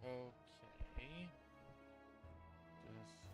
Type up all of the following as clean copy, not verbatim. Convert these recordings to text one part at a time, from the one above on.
Okay. Just...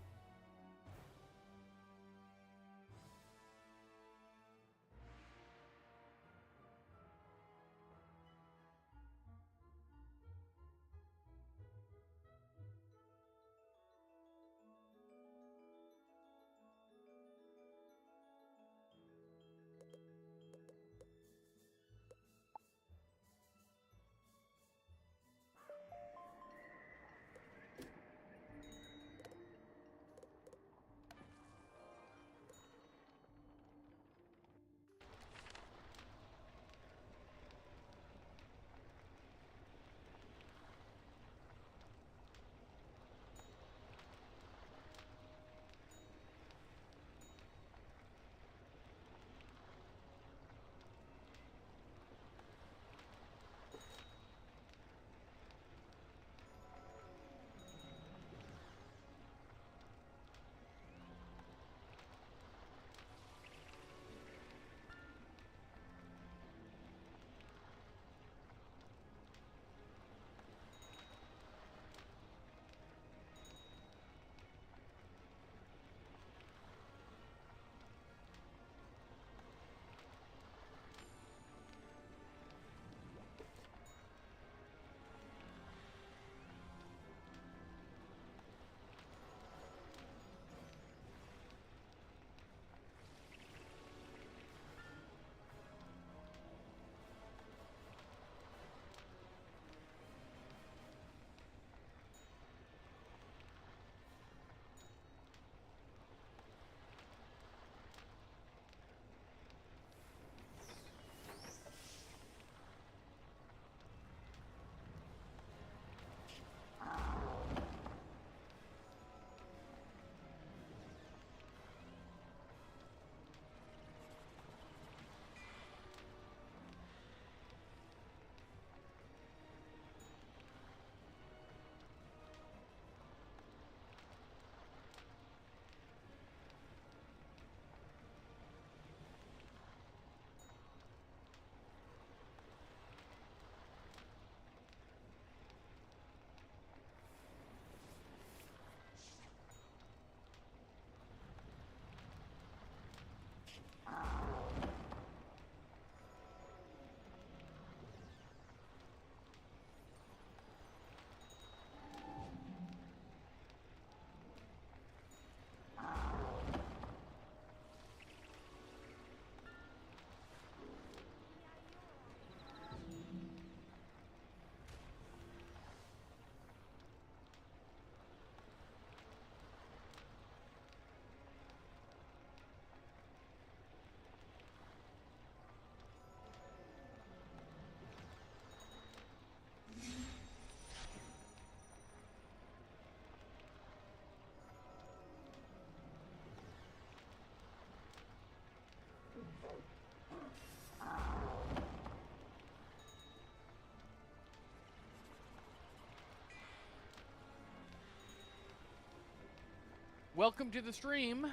Welcome to the stream.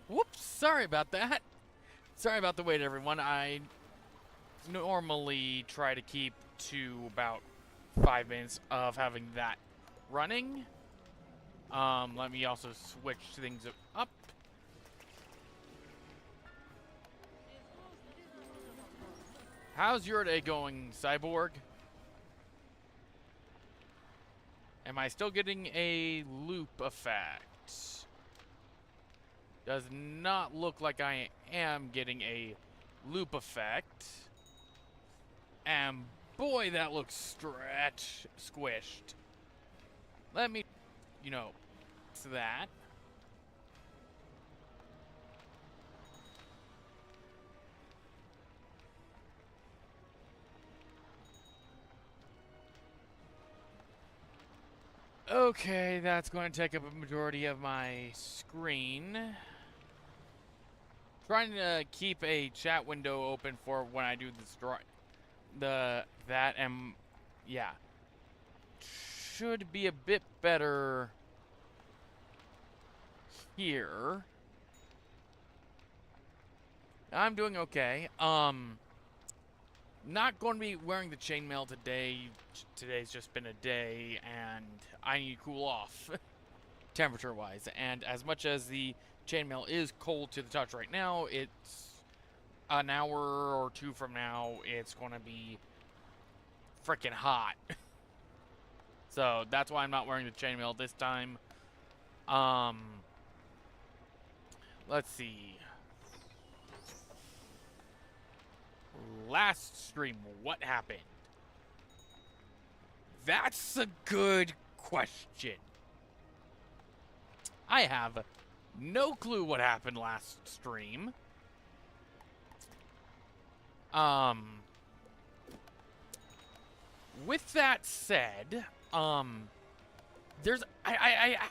Whoops, sorry about that. Sorry about the wait, everyone. I normally try to keep to about 5 minutes of having that running. Let me also switch things up. How's your day going, Cyborg? Am I still getting a loop effect? Does not look like I am getting a loop effect. And boy, that looks squished. Let me, to that. Okay, that's going to take up a majority of my screen. Trying to keep a chat window open for when I do that, and yeah, should be a bit better here. I'm doing okay. Not going to be wearing the chainmail today. Today's just been a day, and I need to cool off, temperature-wise. And as much as the chainmail is cold to the touch right now, it's an hour or two from now, it's going to be freaking hot. So that's why I'm not wearing the chainmail this time. Let's see. Last stream, what happened? That's a good question. I have no clue what happened last stream. With that said, I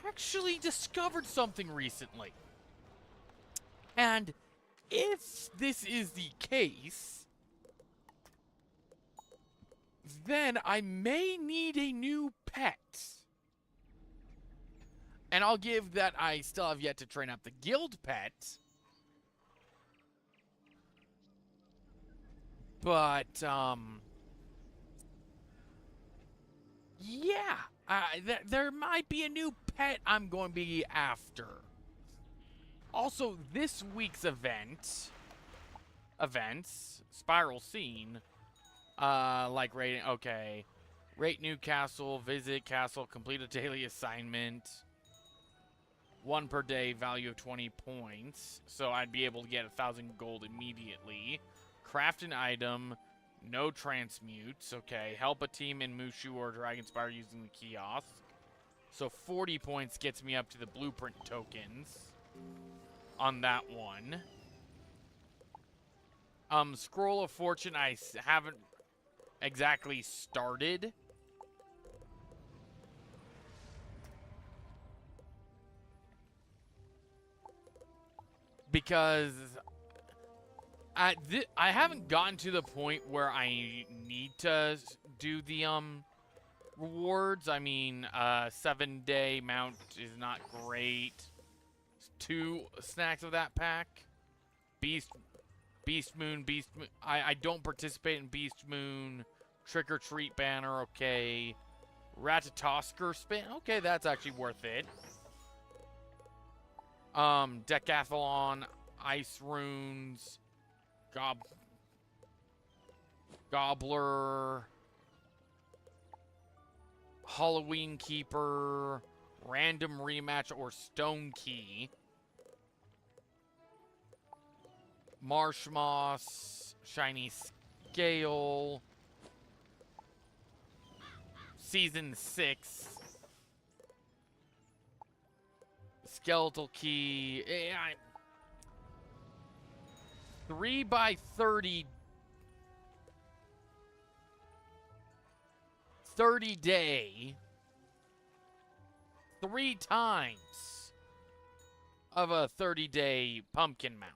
actually discovered something recently. And if this is the case, then I may need a new pet. And I'll give that I still have yet to train up the guild pet. But, yeah, there might be a new pet I'm going to be after. Also, this week's events, Spiral Scene, like rating, okay. Rate new castle, visit castle, complete a daily assignment. 1 per day, value of 20 points. So I'd be able to get 1,000 gold immediately. Craft an item, no transmutes, okay. Help a team in Mushu or Dragonspyre using the kiosk. So 40 points gets me up to the blueprint tokens on that one. Scroll of Fortune, I haven't exactly started. Because I haven't gotten to the point where I need to do the rewards. I mean, 7-day mount is not great. 2 snacks of that pack. Beast Moon. I don't participate in Beast Moon. Trick or Treat banner, okay. Ratatosker spin, okay, that's actually worth it. Decathlon, Ice Runes, Gobbler, Halloween Keeper, Random Rematch or Stone Key, Marsh Moss, Shiny Scale, Season 6, Skeletal Key, 3x30 day 3 times of a 30-day pumpkin mount.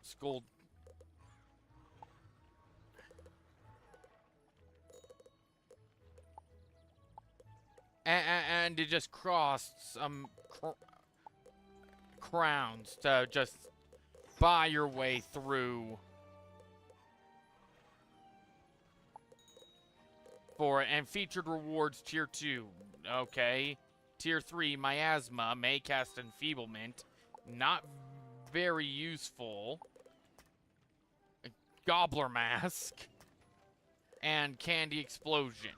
Skull. and it just costs some crowns to just buy your way through for it. And featured rewards tier 2. Okay. Tier 3, Miasma, Maycast Enfeeblement. Not very useful. Gobbler Mask. And Candy Explosion.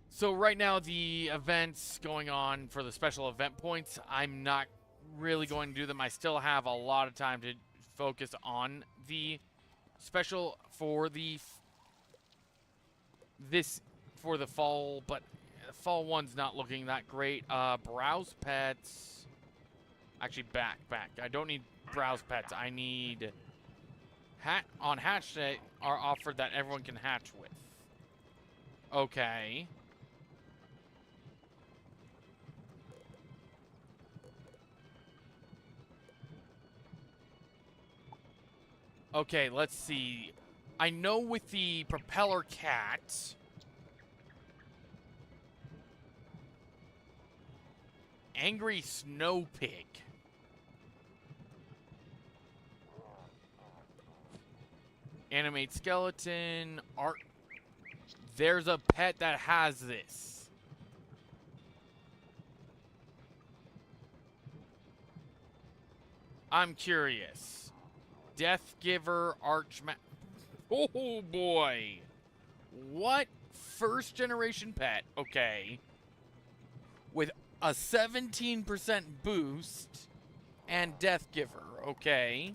So right now the events going on for the special event points, I'm not really going to do them. I still have a lot of time to focus on the special for the for the fall, but the fall one's not looking that great. Browse pets. Actually, back. I don't need browse pets. I need on hatch day are offered that everyone can hatch with. Okay. Okay, let's see. I know with the propeller cat, angry snow pig. Animate skeleton, art. There's a pet that has this. I'm curious. Death Giver, oh boy. What first generation pet? Okay. With a 17% boost and Death Giver. Okay.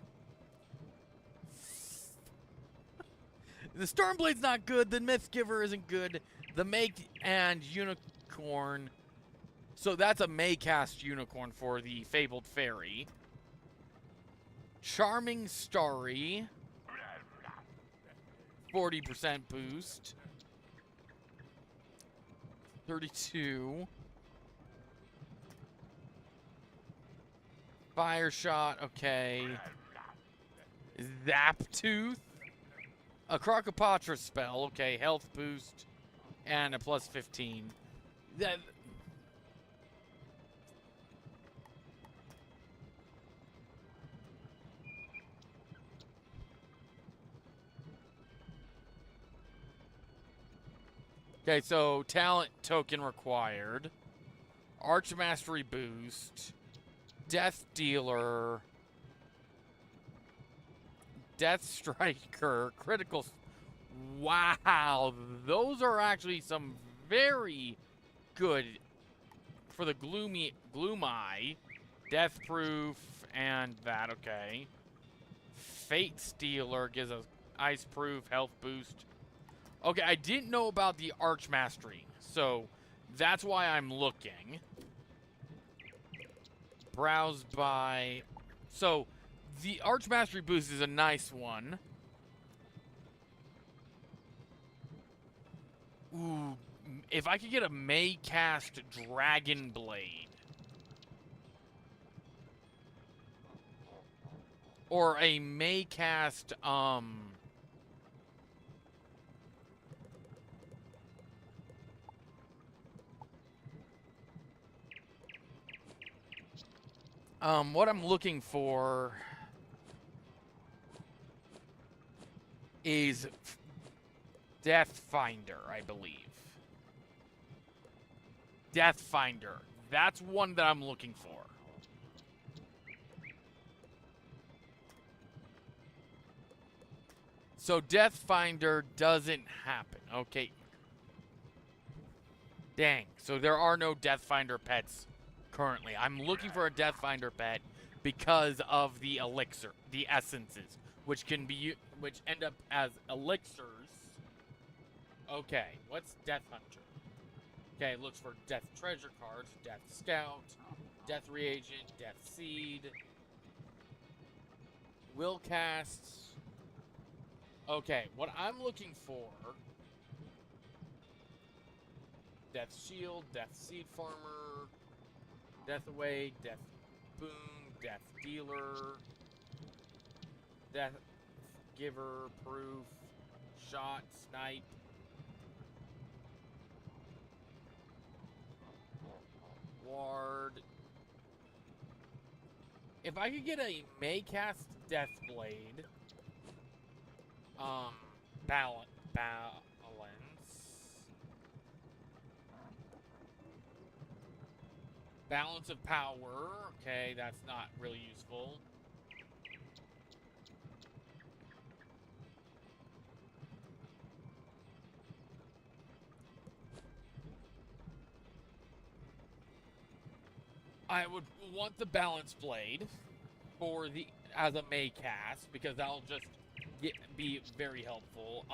The Stormblade's not good. The Myth Giver isn't good. The Make and Unicorn. So that's a Maycast Unicorn for the Fabled Fairy. Charming Starry. 40% boost. 32. Fire Shot, okay. Zap Tooth. A Crocopatra spell, okay. Health boost. And a plus 15. That. Okay, so talent token required. Arch Mastery boost. Death Dealer. Death Striker. Critical. Wow. Those are actually some very good for the Gloom Eye. Death Proof and that, okay. Fate Stealer gives us Ice Proof, Health Boost. Okay, I didn't know about the Arch Mastery, so that's why I'm looking. Browse by. So, the Arch Mastery boost is a nice one. Ooh, if I could get a Maycast Dragon Blade. Or a Maycast, what I'm looking for is Death Finder, I believe. Death Finder. That's one that I'm looking for. So Death Finder doesn't happen. Okay. Dang. So there are no Death Finder pets currently. I'm looking for a Death Finder pet because of the elixir, the essences, which end up as elixirs. Okay, what's Death Hunter? Okay, it looks for Death Treasure cards, Death Scout, Death Reagent, Death Seed, Will Casts. Okay, what I'm looking for: Death Shield, Death Seed Farmer, Death Away, Death Boon, Death Dealer, Death Giver, Proof, shot, snipe. Ward. If I could get a Maycast Deathblade, balance. Balance of power. Okay, that's not really useful. I would want the balance blade for the as a Maycast because that'll just be very helpful.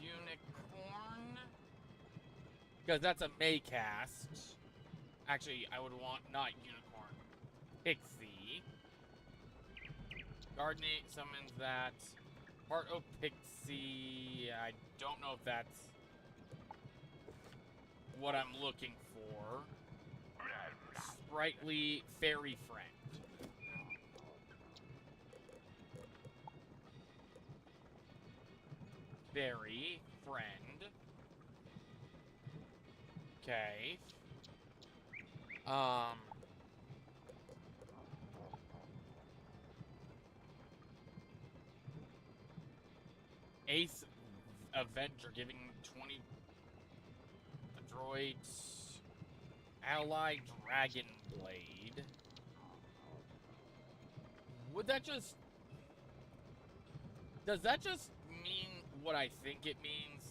Unicorn, because that's a Maycast. Actually, I would want not unicorn. Pixie. Gardenate summons that. Heart of Pixie. I don't know if that's what I'm looking for. Sprightly Fairy Friend. Fairy Friend. Okay. Ace Avenger giving 20 droids. Ally Dragon Blade. Would that just... Does that just mean what I think it means?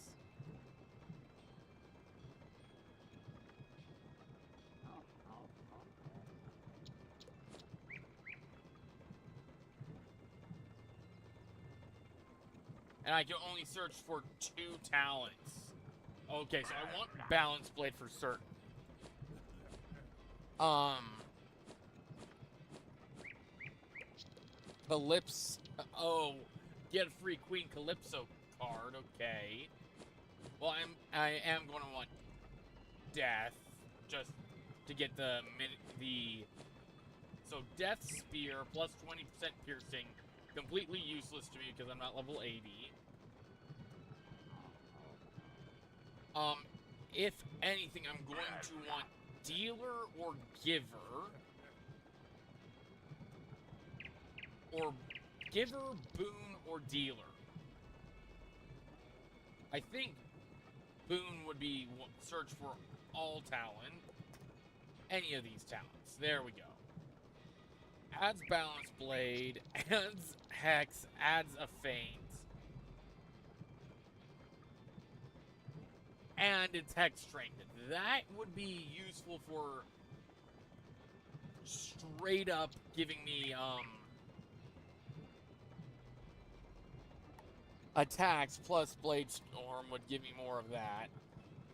And I can only search for 2 talents. Okay, so I want Balance Blade for certain. Calypso. Oh, get a free Queen Calypso card. Okay. Well, I am going to want Death just to get the so Death Spear plus 20% piercing, completely useless to me because I'm not level 80. If anything, I'm going to want Dealer or Giver. Or Giver, Boon, or Dealer. I think Boon would be search for all talent. Any of these talents. There we go. Adds Balance Blade, adds Hex, adds a Feint. And it's Hex Trained. That would be useful for straight up giving me, attacks plus Blade Storm would give me more of that.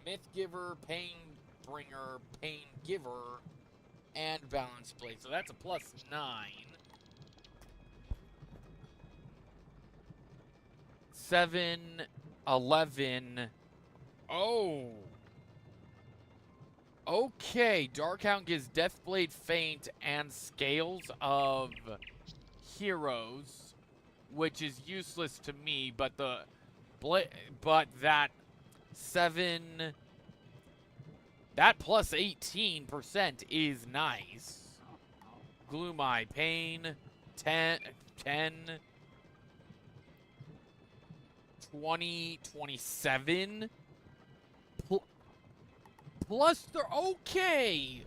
Myth Giver, Pain Bringer, Pain Giver, and Balance Blade. So that's a plus 9. 7, 11. Oh. Okay, Darkhound gives Deathblade Feint and Scales of Heroes, which is useless to me, but that 7, that plus 18% is nice. Gloom Eye Pain, 10, 20, 27. Plus, they're okay.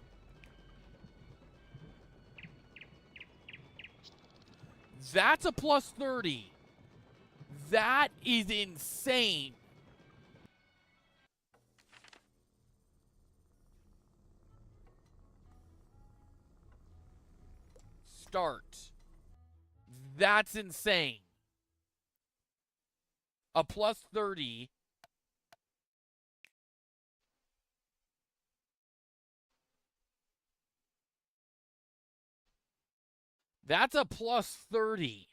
That's a plus 30. That is insane. Start. That's insane. A plus 30. That's a plus 30.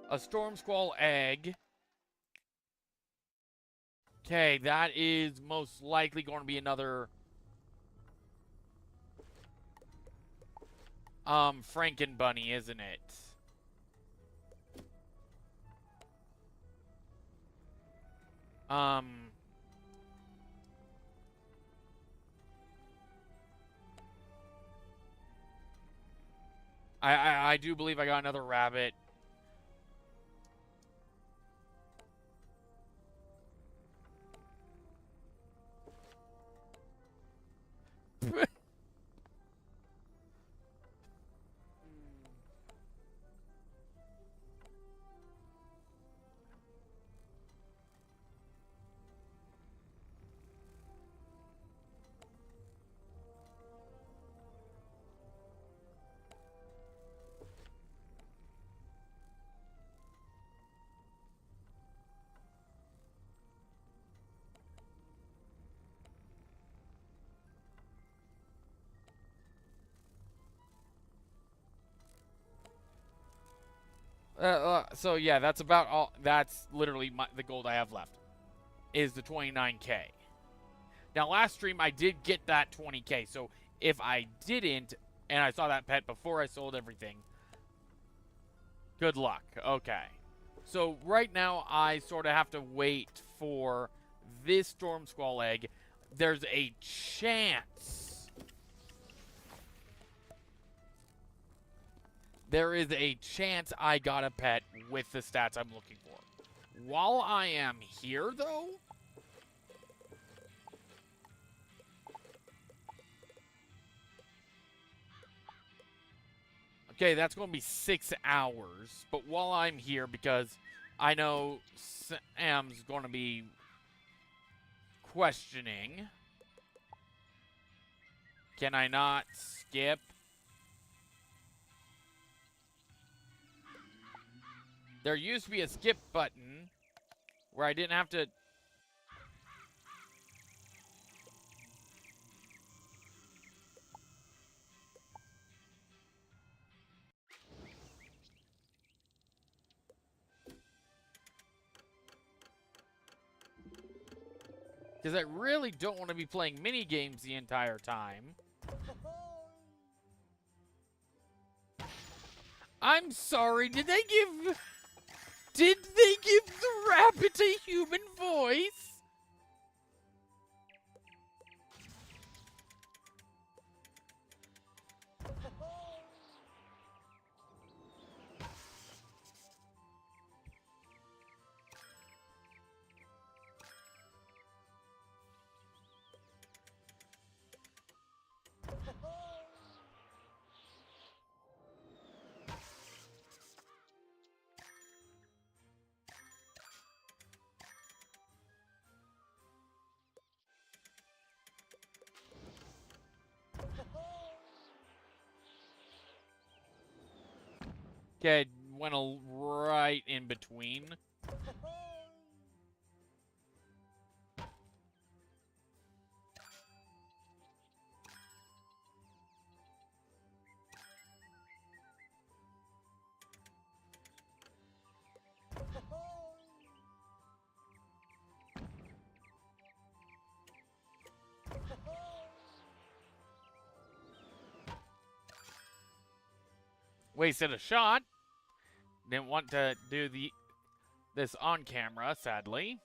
A Storm Squall Egg. Okay, that is most likely going to be another Frankenbunny, isn't it? I do believe I got another rabbit. So yeah, that's about all. That's literally the gold I have left, is the 29K. Now, last stream I did get that 20K. So if I didn't, and I saw that pet before I sold everything, good luck. Okay. So right now I sort of have to wait for this Storm Squall egg. There's a chance. There is a chance I got a pet with the stats I'm looking for. While I am here, though, okay, that's going to be 6 hours. But while I'm here, because I know Sam's going to be questioning, can I not skip? There used to be a skip button where I didn't have to... Because I really don't want to be playing mini games the entire time. I'm sorry, did they give the rabbit a human voice? Okay, went right in between. Wasted a shot. Didn't want to do this on camera, sadly.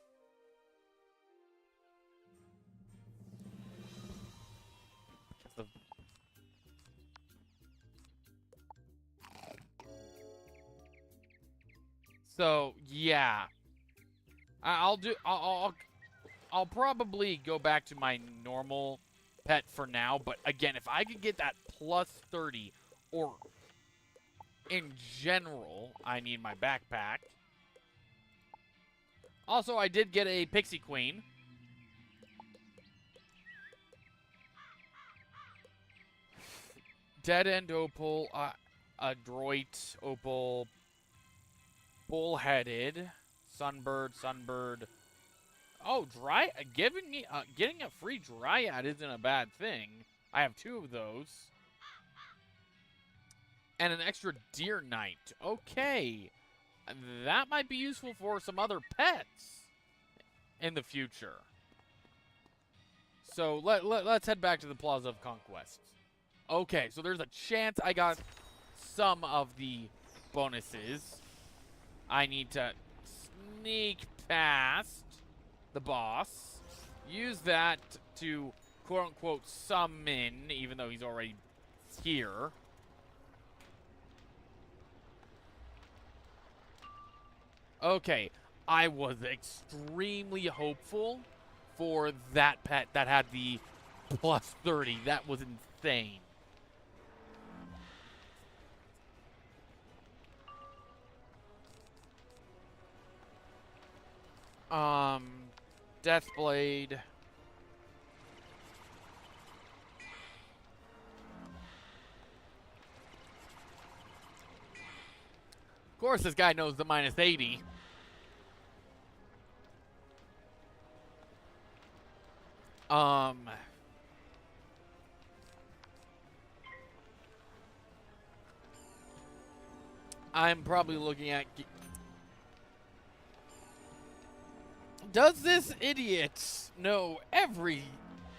So yeah, I'll probably go back to my normal pet for now. But again, if I could get that plus 30, or in general, I need my backpack. Also, I did get a Pixie Queen. Dead End Opal, Adroit Opal, Bullheaded, Sunbird. Oh, getting a free Dryad isn't a bad thing. I have 2 of those. And an extra Deer Knight. Okay. That might be useful for some other pets in the future. So let's head back to the Plaza of Conquest. Okay, so there's a chance I got some of the bonuses. I need to sneak past the boss. Use that to quote-unquote summon, even though he's already here. Okay, I was extremely hopeful for that pet that had the plus 30. That was insane. Death Blade. Of course, this guy knows the minus 80. I'm probably looking at... Does this idiot know every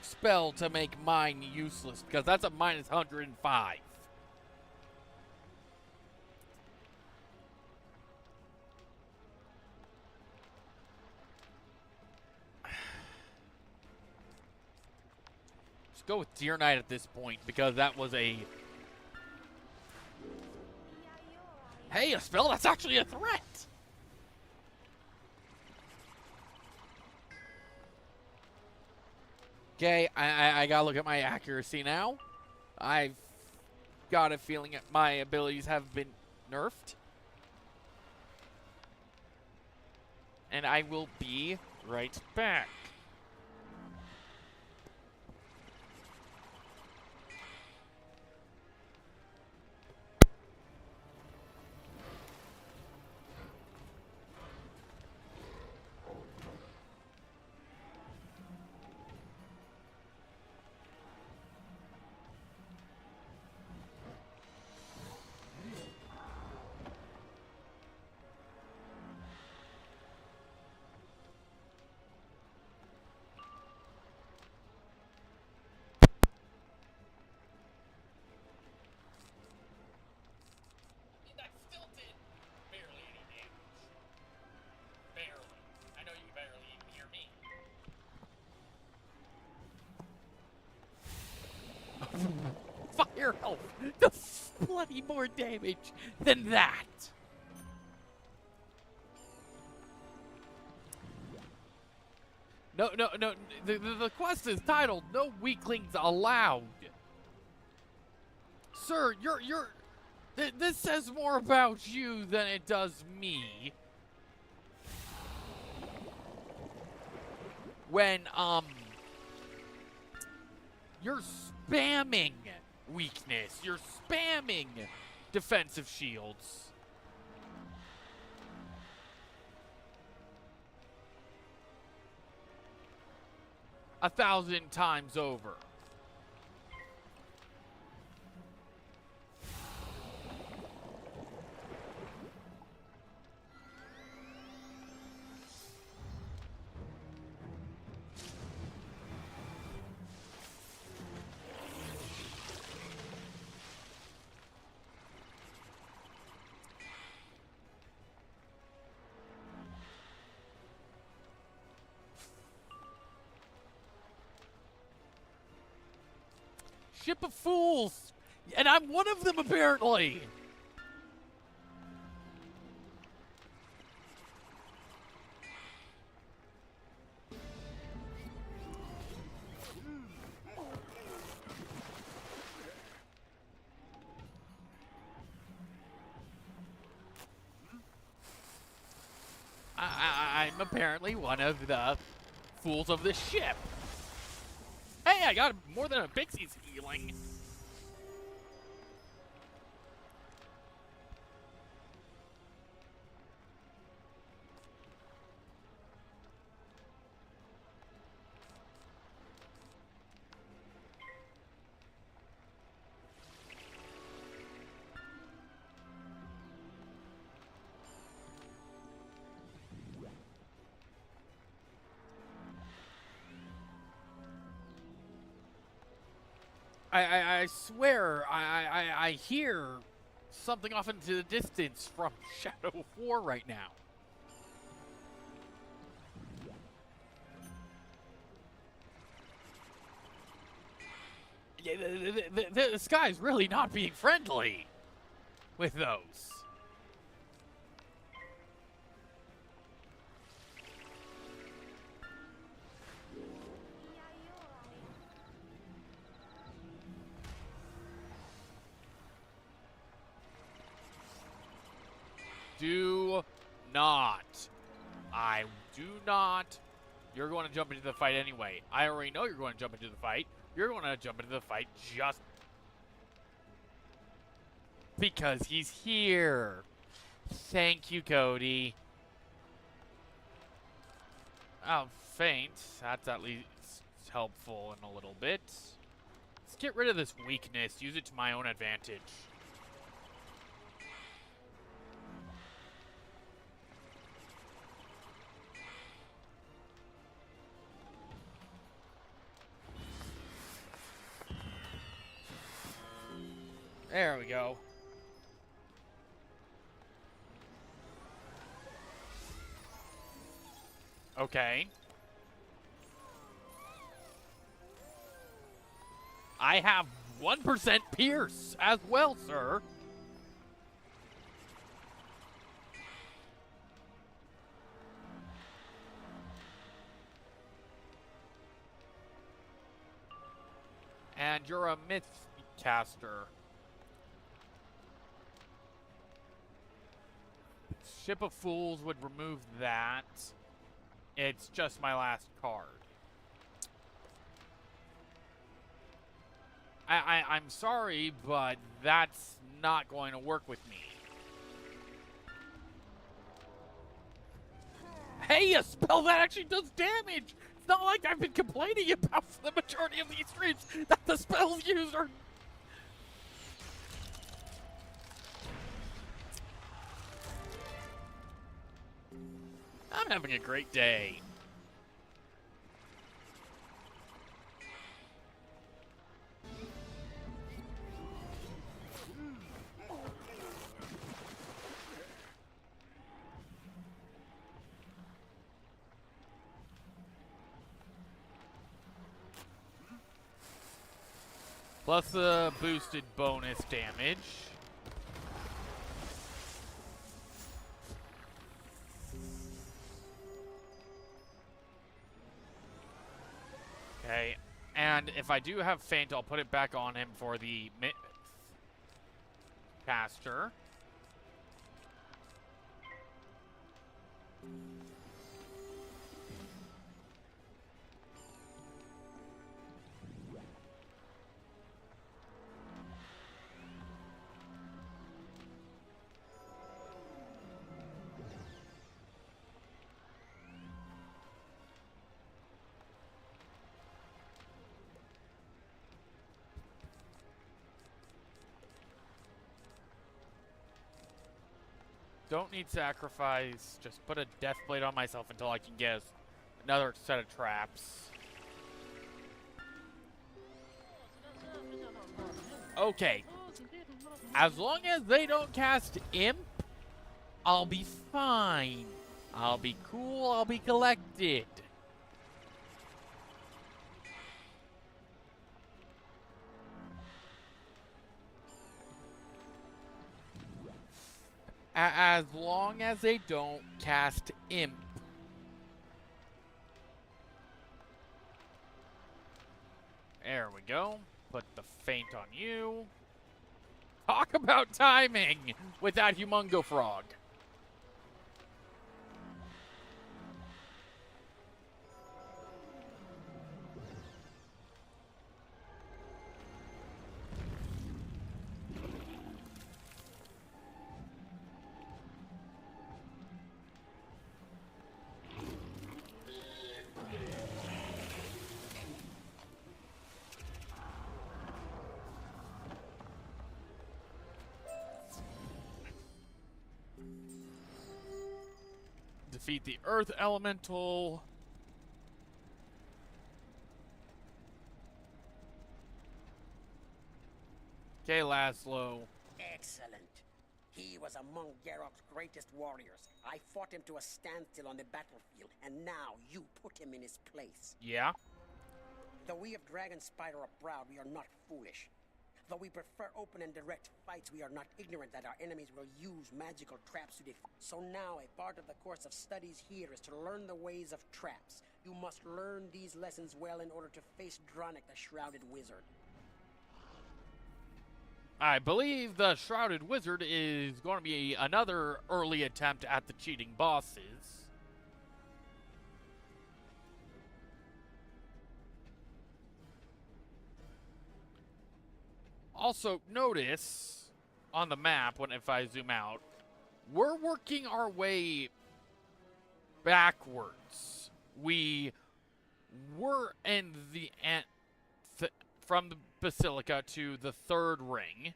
spell to make mine useless? Because that's a minus 105. Just go with Deer Knight at this point, because that was a... Hey, a spell that's actually a threat! Okay, I gotta look at my accuracy now. I've got a feeling that my abilities have been nerfed. And I will be right back. Fire health does plenty more damage than that. No. The quest is titled "No Weaklings Allowed." Sir, this says more about you than it does me. When you're spamming weakness. You're spamming defensive shields. A 1,000 times over. Ship of fools! And I'm one of them, apparently! I'm apparently one of the fools of this ship. Hey, I got more than a pixie's healing. I swear, I hear something off into the distance from Shadow of War right now. Yeah, the sky's really not being friendly with those. Do not. I do not. You're going to jump into the fight anyway. I already know you're going to jump into the fight. You're going to jump into the fight just because he's here. Thank you, Cody. Oh, faint. That's at least helpful in a little bit. Let's get rid of this weakness. Use it to my own advantage. There we go. Okay. I have 1% Pierce as well, sir. And you're a myth caster. Ship of Fools would remove that. It's just my last card. I'm sorry, but that's not going to work with me. Hey, a spell that actually does damage! It's not like I've been complaining about for the majority of these streams that the spells used are... I'm having a great day. Plus the boosted bonus damage. Okay, and if I do have Faint, I'll put it back on him for the caster. Don't need sacrifice. Just put a death blade on myself until I can get another set of traps. Okay. As long as they don't cast Imp, I'll be fine. I'll be cool. I'll be collected. As long as they don't cast Imp. There we go. Put the Faint on you. Talk about timing with that Humongo Frog. Defeat the Earth Elemental. Okay, Laszlo. Excellent. He was among Geralt's greatest warriors. I fought him to a standstill on the battlefield, and now you put him in his place. Yeah? Though we of Dragonspyre are proud, we are not foolish. Though we prefer open and direct fights, we are not ignorant that our enemies will use magical traps to defeat. So now, a part of the course of studies here is to learn the ways of traps. You must learn these lessons well in order to face Dronic, the Shrouded Wizard. I believe the Shrouded Wizard is going to be another early attempt at the cheating bosses. Also, notice on the map, if I zoom out, we're working our way backwards. We were in the from the Basilica to the third ring.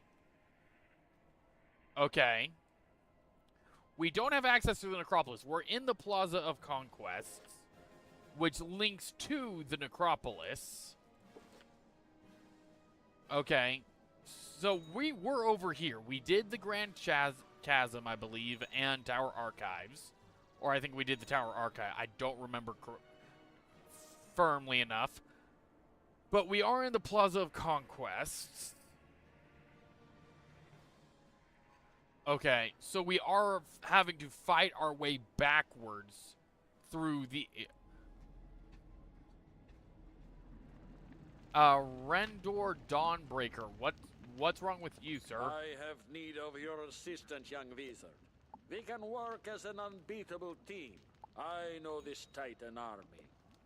Okay. We don't have access to the Necropolis. We're in the Plaza of Conquest, which links to the Necropolis. Okay. So we were over here. We did the Grand Chasm, I believe, and Tower Archives. Or I think we did the Tower Archive. I don't remember firmly enough. But we are in the Plaza of Conquest. Okay, so we are having to fight our way backwards through the... Rendor Dawnbreaker, what's wrong with you, sir? I have need of your assistance, young wizard. We can work as an unbeatable team. I know this Titan army.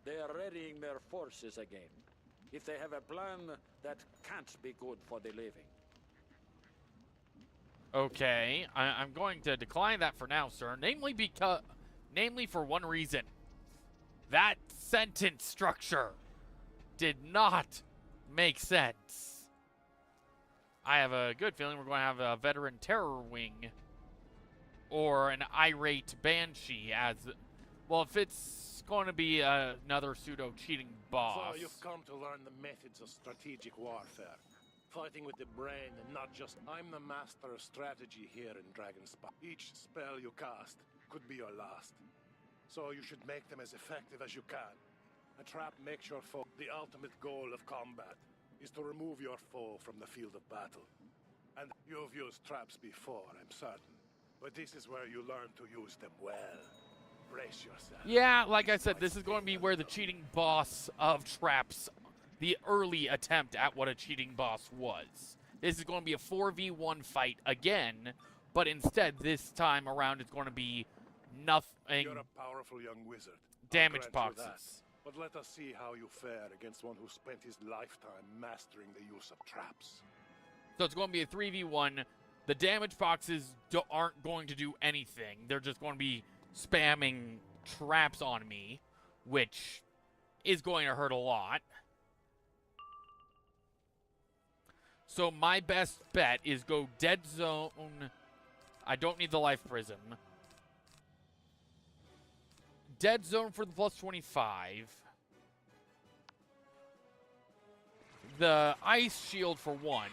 They are readying their forces again. If they have a plan, that can't be good for the living. Okay, I'm going to decline that for now, sir. Namely for one reason. That sentence structure did not make sense. I have a good feeling we're going to have a veteran terror wing or an irate banshee as well. If it's going to be another pseudo cheating boss. So you've come to learn the methods of strategic warfare, fighting with the brain and not just. I'm the master of strategy here in Dragonspyre. Each spell you cast could be your last, so you should make them as effective as you can. A trap makes your foe. The ultimate goal of combat is to remove your foe from the field of battle. And you've used traps before, I'm certain. But this is where you learn to use them well. Brace yourself. Yeah, like I said, this is going to be where the cheating boss of traps, the early attempt at what a cheating boss was. This is going to be a 4v1 fight again, but instead, this time around, it's going to be nothing. You're a powerful young wizard. Damage boxes. But let us see how you fare against one who spent his lifetime mastering the use of traps. So it's going to be a 3v1. The damage boxes aren't going to do anything. They're just going to be spamming traps on me, which is going to hurt a lot. So my best bet is go Dead Zone. I don't need the Life Prism. Dead Zone for the plus 25. The Ice Shield for 1.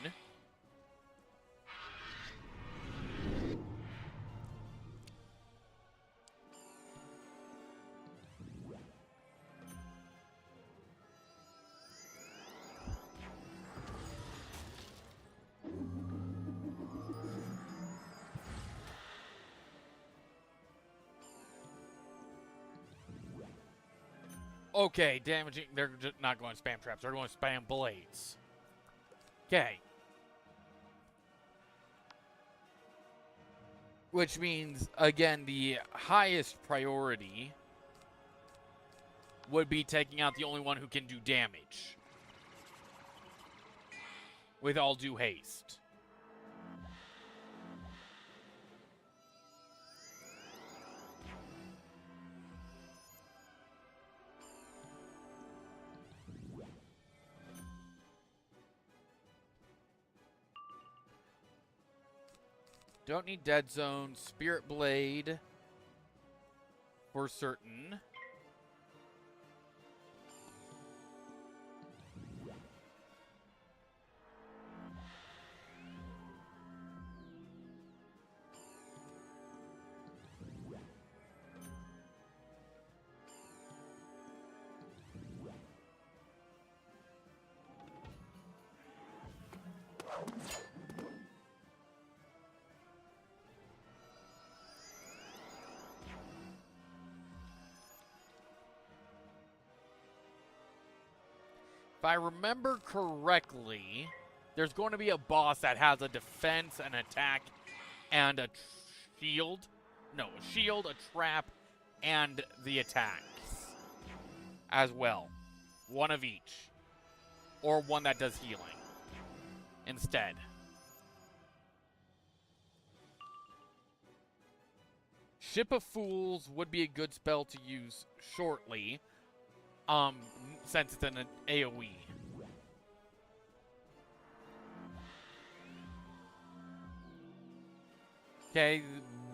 Okay, damaging. They're just not going to spam traps. They're going to spam blades. Okay. Which means, again, the highest priority would be taking out the only one who can do damage. With all due haste. Don't need Dead Zone. Spirit Blade. For certain. If I remember correctly, there's going to be a boss that has a defense, an attack, and a shield. No, a shield, a trap, and the attacks as well. One of each. Or one that does healing instead. Ship of Fools would be a good spell to use shortly, since it's an AoE. Okay,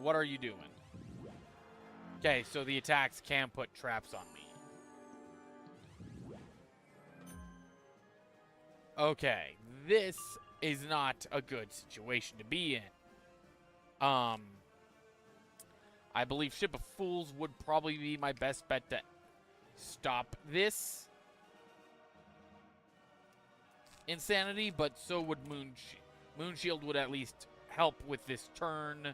what are you doing? Okay, so the attacks can put traps on me. Okay, this is not a good situation to be in. I believe Ship of Fools would probably be my best bet to stop this insanity, but so would Moonshield would at least help with this turn.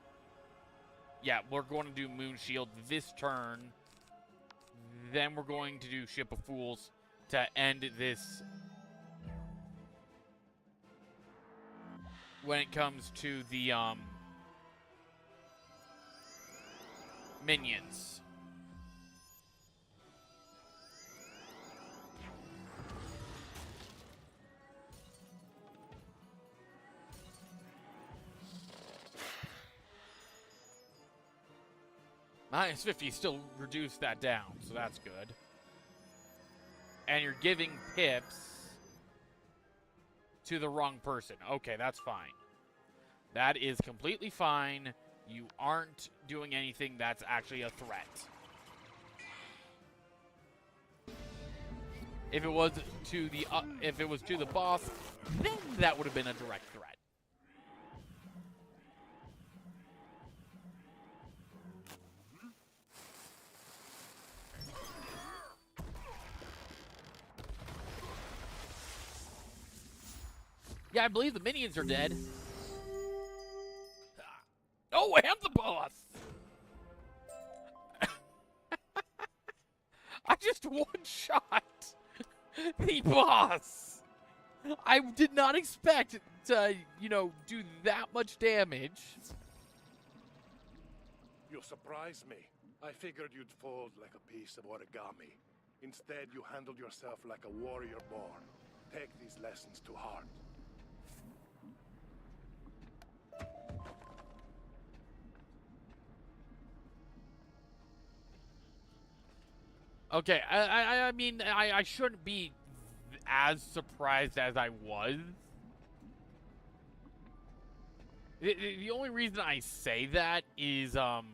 Yeah, we're going to do Moonshield this turn. Then we're going to do Ship of Fools to end this when it comes to the minions. Minus 50 still reduced that down, so that's good. And you're giving pips to the wrong person. Okay, that's fine. That is completely fine. You aren't doing anything that's actually a threat. If it was to the boss, then that would have been a direct threat. Yeah, I believe the minions are dead. Oh, and the boss! I just one-shot the boss! I did not expect to, do that much damage. You surprised me. I figured you'd fold like a piece of origami. Instead, you handled yourself like a warrior born. Take these lessons to heart. Okay, I mean, I shouldn't be as surprised as I was. The only reason I say that is, the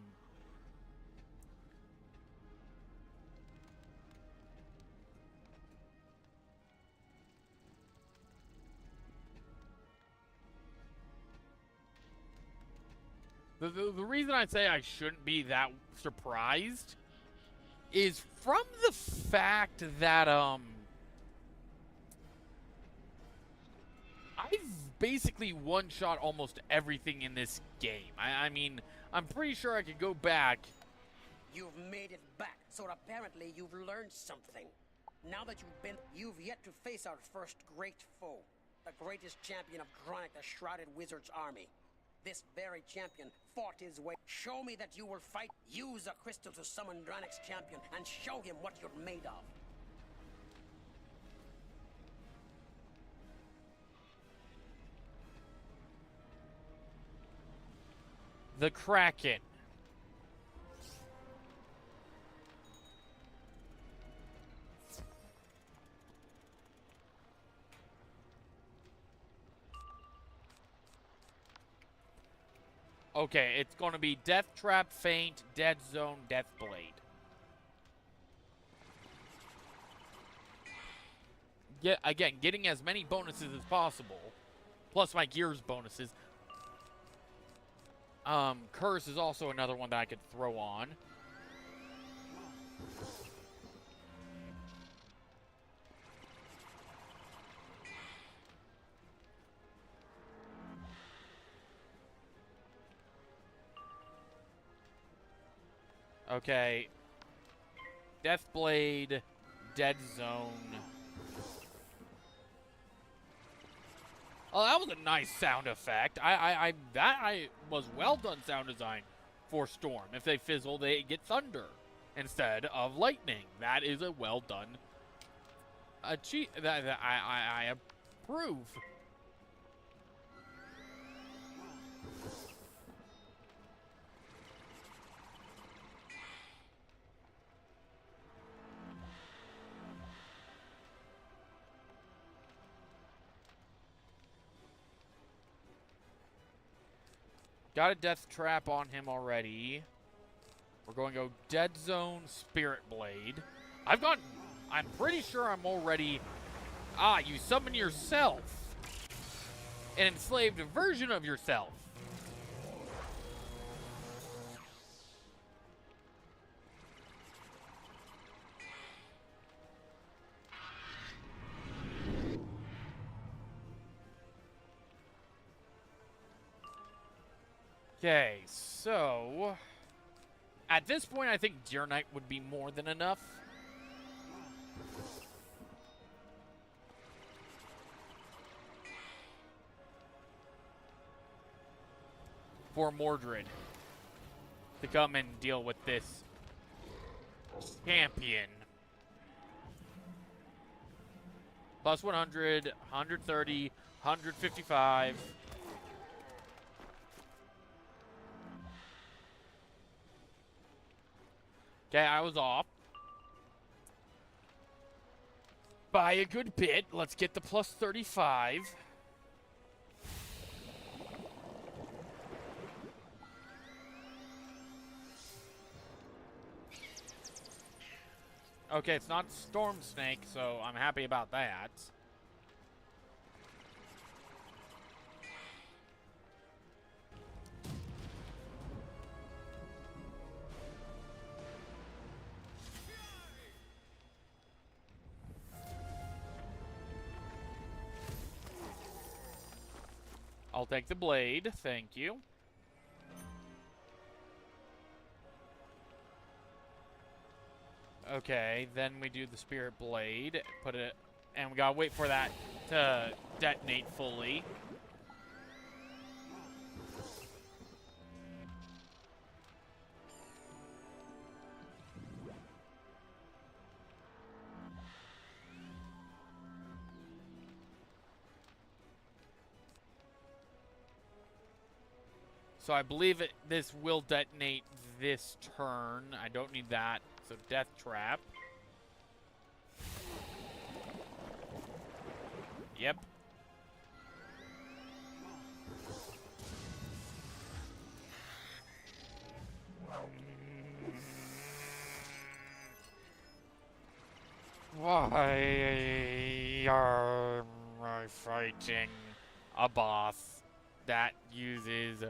reason I say I shouldn't be that surprised is from the fact that, I've basically one-shot almost everything in this game. I mean, I'm pretty sure I could go back. You've made it back, so apparently you've learned something. Now that you've yet to face our first great foe, the greatest champion of Gronic, the Shrouded Wizard's army. This very champion fought his way. Show me that you will fight. Use a crystal to summon Dranic's champion and show him what you're made of. The Kraken. Okay, it's going to be Death Trap, Feint, Dead Zone, Death Blade. Again, getting as many bonuses as possible, plus my gears bonuses. Curse is also another one that I could throw on. Okay. Death Blade, Dead Zone. Oh, that was a nice sound effect. That was well done sound design for Storm. If they fizzle, they get thunder instead of lightning. That is a well done that I approve. Got a death trap on him already. We're going to go Dead Zone, Spirit Blade. I'm pretty sure I'm already... Ah, you summon yourself. An enslaved version of yourself. Okay, so... At this point, I think Deer Knight would be more than enough. For Mordred to come and deal with this champion. Plus 100, 130, 155. Okay, I was off by a good bit. Let's get the plus 35. Okay, it's not Storm Snake, so I'm happy about that. I'll take the blade, thank you. Okay, then we do the Spirit Blade, put it, and we gotta wait for that to detonate fully. So I believe this will detonate this turn. I don't need that. So Death Trap. Yep. Why am I fighting a boss that uses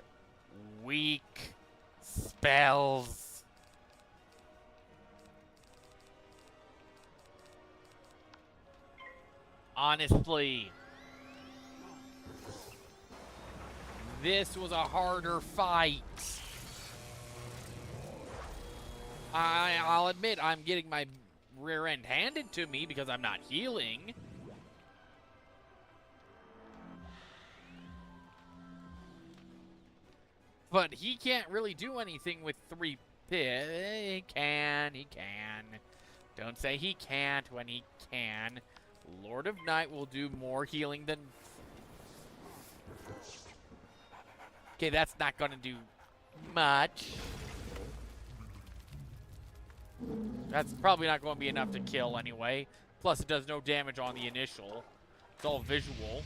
weak spells? Honestly, this was a harder fight. I'll admit I'm getting my rear end handed to me because I'm not healing. But he can't really do anything with 3 pits. He can. Don't say he can't when he can. Lord of Night will do more healing than... Okay, that's not going to do much. That's probably not going to be enough to kill anyway. Plus, it does no damage on the initial. It's all visual.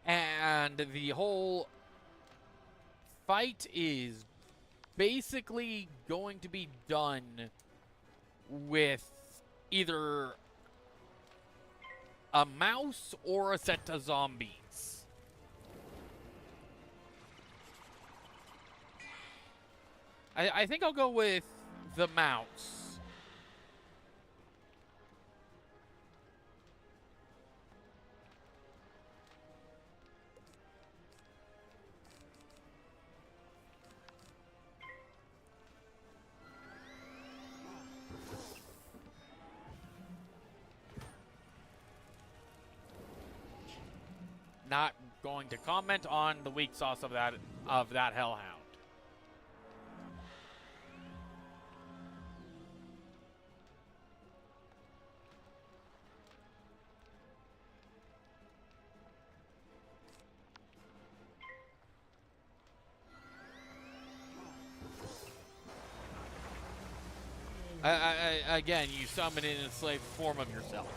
And the whole fight is basically going to be done with either a mouse or a set of zombies? I think I'll go with the mouse. Not going to comment on the weak sauce of that hellhound. Again, you summon an enslaved form of yourself.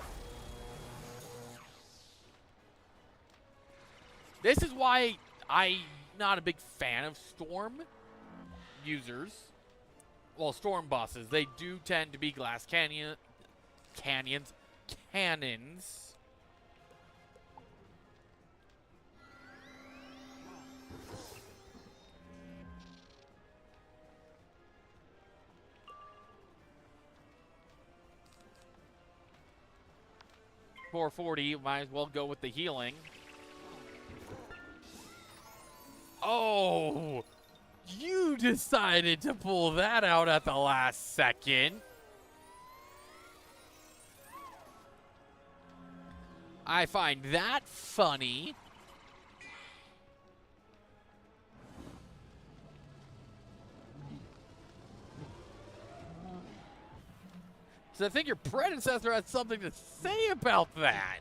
This is why I'm not a big fan of storm users. Well, storm bosses. They do tend to be glass cannons. 440, might as well go with the healing. Oh, you decided to pull that out at the last second. I find that funny. So I think your predecessor had something to say about that.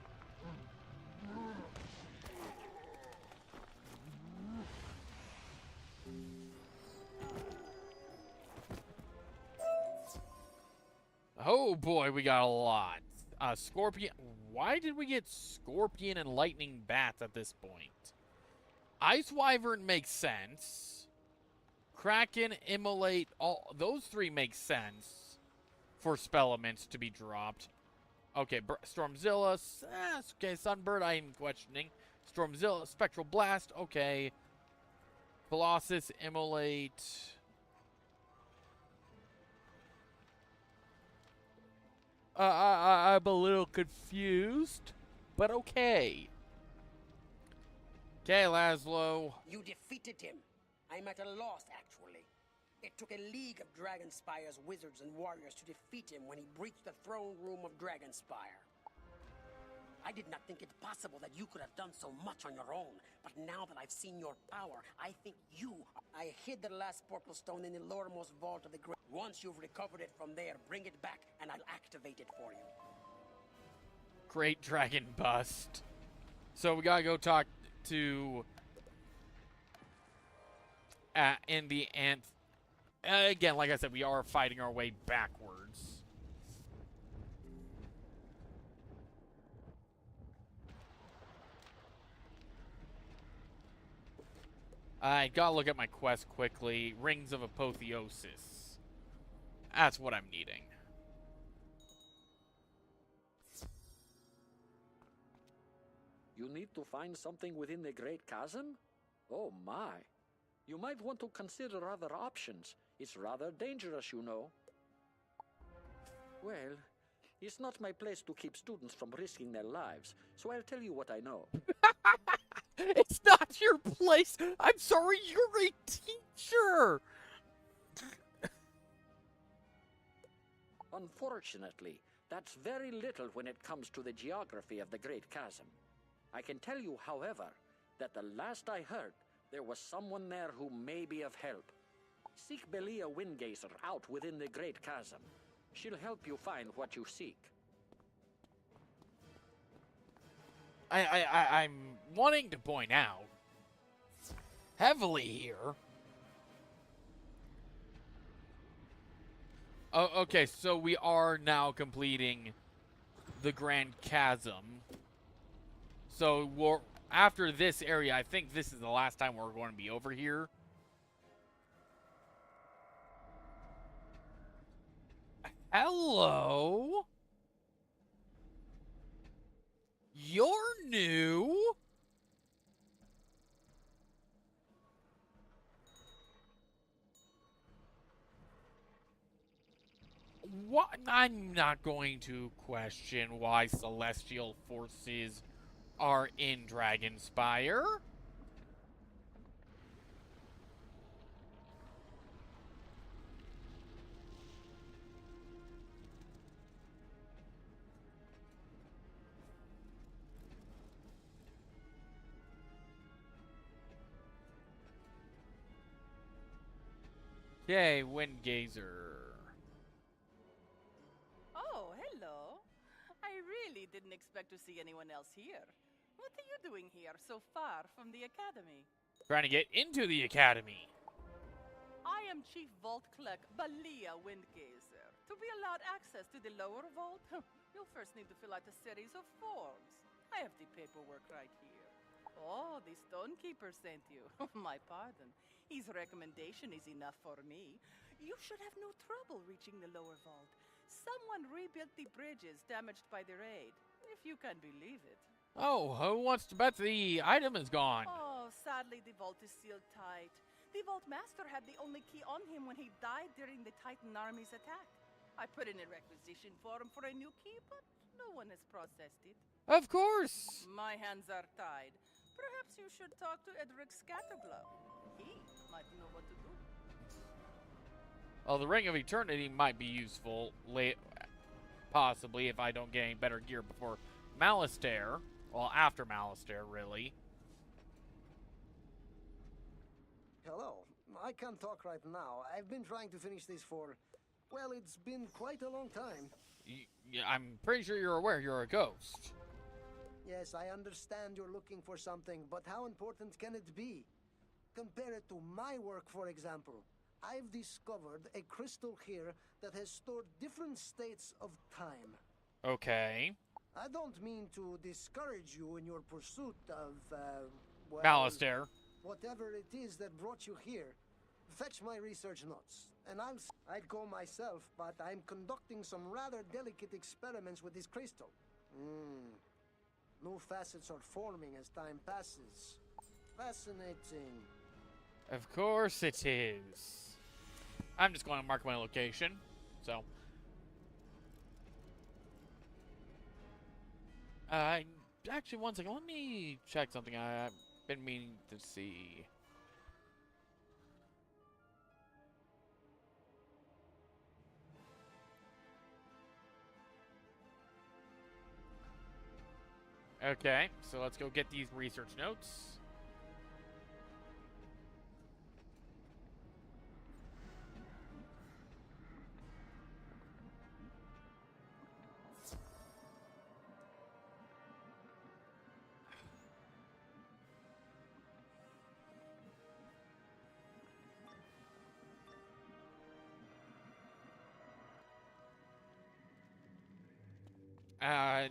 Oh boy, we got a lot. Scorpion. Why did we get Scorpion and Lightning Bats at this point? Ice Wyvern makes sense. Kraken, Immolate, all those three make sense for spell elements to be dropped. Okay, Stormzilla. Okay, Sunbird, I am questioning. Stormzilla, Spectral Blast. Okay. Colossus, Immolate. I'm a little confused, but okay. Okay, Laszlo. You defeated him. I'm at a loss, actually. It took a league of Dragonspyre's wizards and warriors to defeat him when he breached the throne room of Dragonspyre. I did not think it possible that you could have done so much on your own, but now that I've seen your power, I think you... I hid the last portal stone in the lowermost vault of the great... Once you've recovered it from there, bring it back, and I'll activate it for you. Great Dragon Bust. So we gotta go talk to... in the Ant... again, like I said, we are fighting our way backwards. I gotta look at my quest quickly. Rings of Apotheosis. That's what I'm needing. You need to find something within the Great Chasm? Oh my. You might want to consider other options. It's rather dangerous, you know. Well, it's not my place to keep students from risking their lives, so I'll tell you what I know. It's not your place. I'm sorry, you're a teacher. Unfortunately, that's very little when it comes to the geography of the Great Chasm. I can tell you, however, that the last I heard, there was someone there who may be of help. Seek Belia Windgazer out within the Great Chasm. She'll help you find what you seek. I'm wanting to point out heavily here. Oh, okay, so we are now completing the Grand Chasm. So we're after this area. I think this is the last time we're going to be over here. Hello. new? What? I'm not going to question why celestial forces are in Dragonspyre. Yay, Windgazer. Oh, hello. I really didn't expect to see anyone else here. What are you doing here so far from the academy? Trying to get into the academy. I am Chief Vault Clerk Balia Windgazer. To be allowed access to the lower vault, you'll first need to fill out a series of forms. I have the paperwork right here. Oh, the Stonekeeper sent you. My pardon. His recommendation is enough for me. You should have no trouble reaching the lower vault. Someone rebuilt the bridges damaged by the raid, if you can believe it. Oh, who wants to bet the item is gone? Oh, sadly the vault is sealed tight. The Vault Master had the only key on him when he died during the Titan army's attack. I put in a requisition form for a new key, but no one has processed it. Of course. My hands are tied. Perhaps you should talk to Edric Scatterglove. He might know what to do. Well, the Ring of Eternity might be useful, possibly, if I don't get any better gear before Malastare. Well, after Malastare, really. Hello. I can't talk right now. I've been trying to finish this for... well, it's been quite a long time. I'm pretty sure you're aware you're a ghost. Yes, I understand you're looking for something, but how important can it be? Compare it to my work, for example. I've discovered a crystal here that has stored different states of time. Okay. I don't mean to discourage you in your pursuit of, well... Malastare. whatever it is that brought you here. Fetch my research notes, and I'd go myself, but I'm conducting some rather delicate experiments with this crystal. New facets are forming as time passes. Fascinating. Of course it is. I'm just going to mark my location, so... actually, one second. Let me check something I've been meaning to see. Okay, so let's go get these research notes.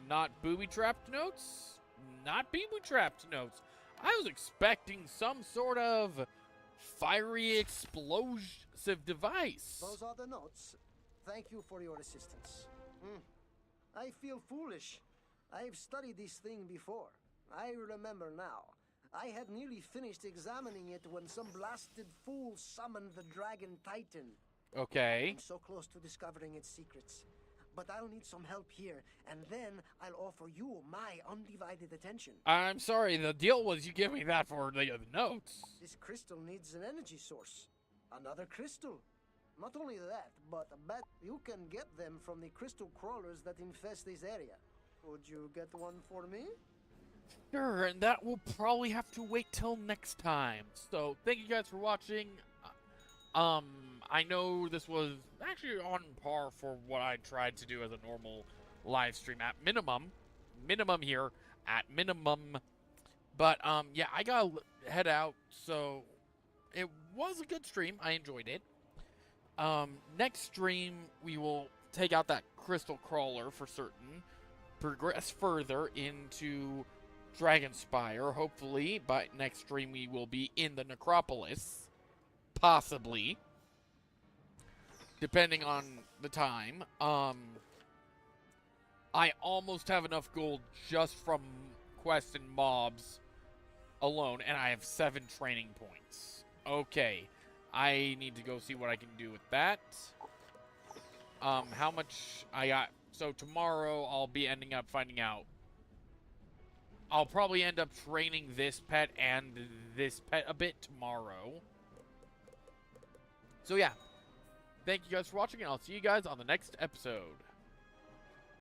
Not booby-trapped notes? Not booby-trapped notes. I was expecting some sort of fiery explosive device. Those are the notes. Thank you for your assistance. I feel foolish. I've studied this thing before. I remember now. I had nearly finished examining it when some blasted fool summoned the Dragon Titan. Okay. I'm so close to discovering its secrets. But I'll need some help here, and then I'll offer you my undivided attention. I'm sorry, the deal was you give me that for the notes. This crystal needs an energy source. Another crystal. Not only that, but I bet you can get them from the crystal crawlers that infest this area. Would you get one for me? Sure, and that will probably have to wait till next time. So, thank you guys for watching. I know this was actually on par for what I tried to do as a normal live stream at minimum. Minimum here, at minimum. But, yeah, I gotta head out, so it was a good stream. I enjoyed it. Next stream, we will take out that crystal crawler for certain, progress further into Dragonspyre, hopefully. But next stream, we will be in the Necropolis, possibly, depending on the time. I almost have enough gold just from quests and mobs alone, and I have 7 training points. Okay, I need to go see what I can do with that. How much I got. So tomorrow I'll be ending up finding out. I'll probably end up training this pet and this pet a bit tomorrow. So yeah, thank you guys for watching, and I'll see you guys on the next episode.